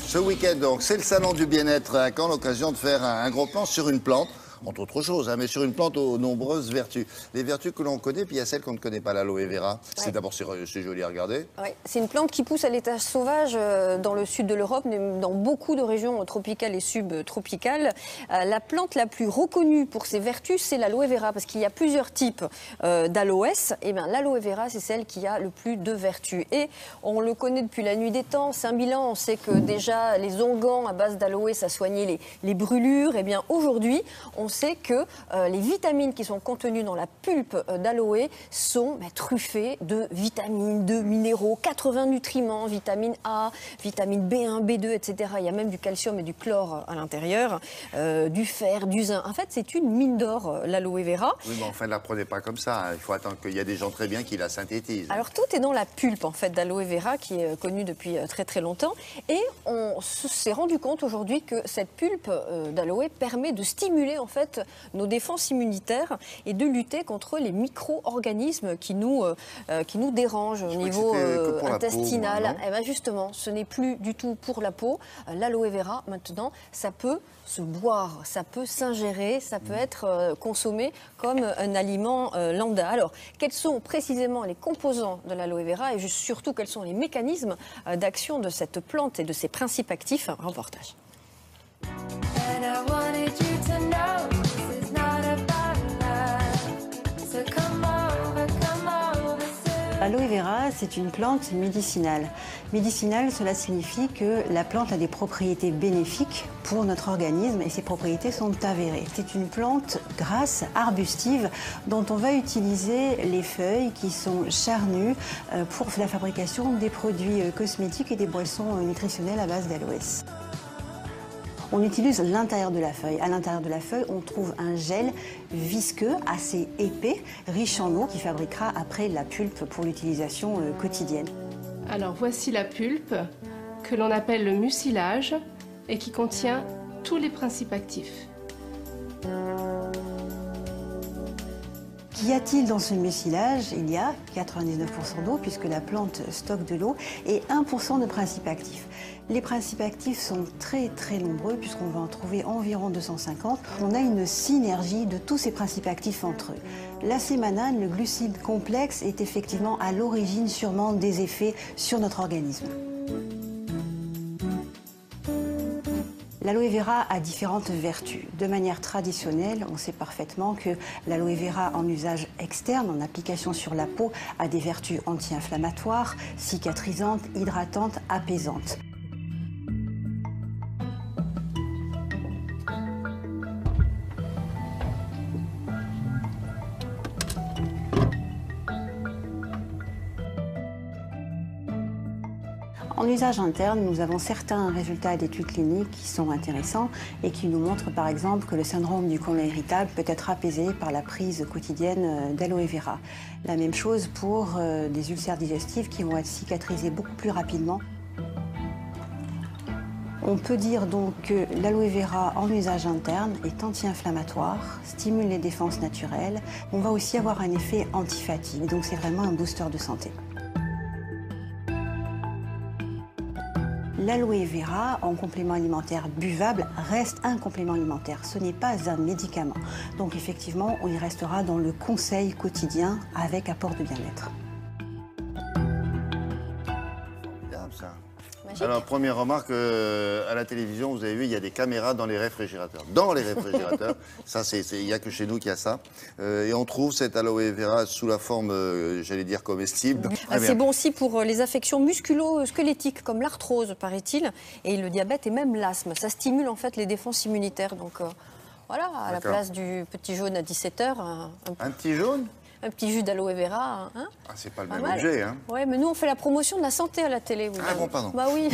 Ce week-end, donc, c'est le salon du bien-être à Caen, l'occasion de faire un gros plan sur une plante, entre autres choses, hein, mais sur une plante aux nombreuses vertus. Les vertus que l'on connaît, puis il y a celles qu'on ne connaît pas, l'aloe vera. Ouais. C'est d'abord c'est joli à regarder. Ouais, c'est une plante qui pousse à l'état sauvage dans le sud de l'Europe, dans beaucoup de régions tropicales et subtropicales. La plante la plus reconnue pour ses vertus, c'est l'aloe vera, parce qu'il y a plusieurs types d'aloès. Et bien, l'aloe vera, c'est celle qui a le plus de vertus. Et on le connaît depuis la nuit des temps. 5000 ans, on sait que déjà les onguents à base d'aloe, ça soignait les brûlures. Et bien, aujourd'hui, on sait que les vitamines qui sont contenues dans la pulpe d'aloe sont truffées de vitamines, de minéraux, 80 nutriments, vitamine A, vitamine B1, B2, etc. Il y a même du calcium et du chlore à l'intérieur, du fer, du zinc. En fait, c'est une mine d'or, l'aloe vera. Oui, mais enfin, ne la prenez pas comme ça. Il faut attendre qu'il y a des gens très bien qui la synthétisent. Alors, tout est dans la pulpe, en fait, d'aloe vera, qui est connue depuis très, très longtemps. Et on s'est rendu compte aujourd'hui que cette pulpe d'aloe permet de stimuler, en fait, nos défenses immunitaires et de lutter contre les micro-organismes qui nous dérangent au niveau intestinal. Et bien justement, ce n'est plus du tout pour la peau. L'aloe vera, maintenant, ça peut se boire, ça peut s'ingérer, ça peut être consommé comme un aliment lambda. Alors, quels sont précisément les composants de l'aloe vera et surtout quels sont les mécanismes d'action de cette plante et de ses principes actifs? Un reportage. L'aloe vera, c'est une plante médicinale. Médicinale, cela signifie que la plante a des propriétés bénéfiques pour notre organisme et ces propriétés sont avérées. C'est une plante grasse, arbustive, dont on va utiliser les feuilles qui sont charnues pour la fabrication des produits cosmétiques et des boissons nutritionnelles à base d'aloès. On utilise l'intérieur de la feuille. À l'intérieur de la feuille, on trouve un gel visqueux, assez épais, riche en eau, qui fabriquera après la pulpe pour l'utilisation quotidienne. Alors voici la pulpe que l'on appelle le mucilage et qui contient tous les principes actifs. Qu'y a-t-il dans ce mucilage? Il y a 99% d'eau puisque la plante stocke de l'eau et 1% de principes actifs. Les principes actifs sont très très nombreux puisqu'on va en trouver environ 250. On a une synergie de tous ces principes actifs entre eux. La sémanane, le glucide complexe, est effectivement à l'origine sûrement des effets sur notre organisme. L'aloe vera a différentes vertus. De manière traditionnelle, on sait parfaitement que l'aloe vera en usage externe, en application sur la peau, a des vertus anti-inflammatoires, cicatrisantes, hydratantes, apaisantes. En usage interne, nous avons certains résultats d'études cliniques qui sont intéressants et qui nous montrent par exemple que le syndrome du côlon irritable peut être apaisé par la prise quotidienne d'aloe vera. La même chose pour des ulcères digestifs qui vont être cicatrisés beaucoup plus rapidement. On peut dire donc que l'aloe vera en usage interne est anti-inflammatoire, stimule les défenses naturelles. On va aussi avoir un effet anti-fatigue, donc c'est vraiment un booster de santé. L'aloe vera, en complément alimentaire buvable, reste un complément alimentaire. Ce n'est pas un médicament. Donc effectivement, on y restera dans le conseil quotidien avec apport de bien-être. Ça. Magique. Alors, première remarque, à la télévision, vous avez vu, il y a des caméras dans les réfrigérateurs. Dans les réfrigérateurs, ça, il n'y a que chez nous qu'il y a ça. Et on trouve cette aloe vera sous la forme, j'allais dire, comestible. C'est bon aussi pour les affections musculo-squelettiques, comme l'arthrose, paraît-il, et le diabète et même l'asthme. Ça stimule en fait les défenses immunitaires. Donc voilà, à la place du petit jaune à 17h, un petit jaune? Un petit jus d'aloe vera. Hein, ah, c'est pas le pas même mal. objet, hein. Ouais, mais nous, on fait la promotion de la santé à la télé. Ah bon, pardon. Bah oui.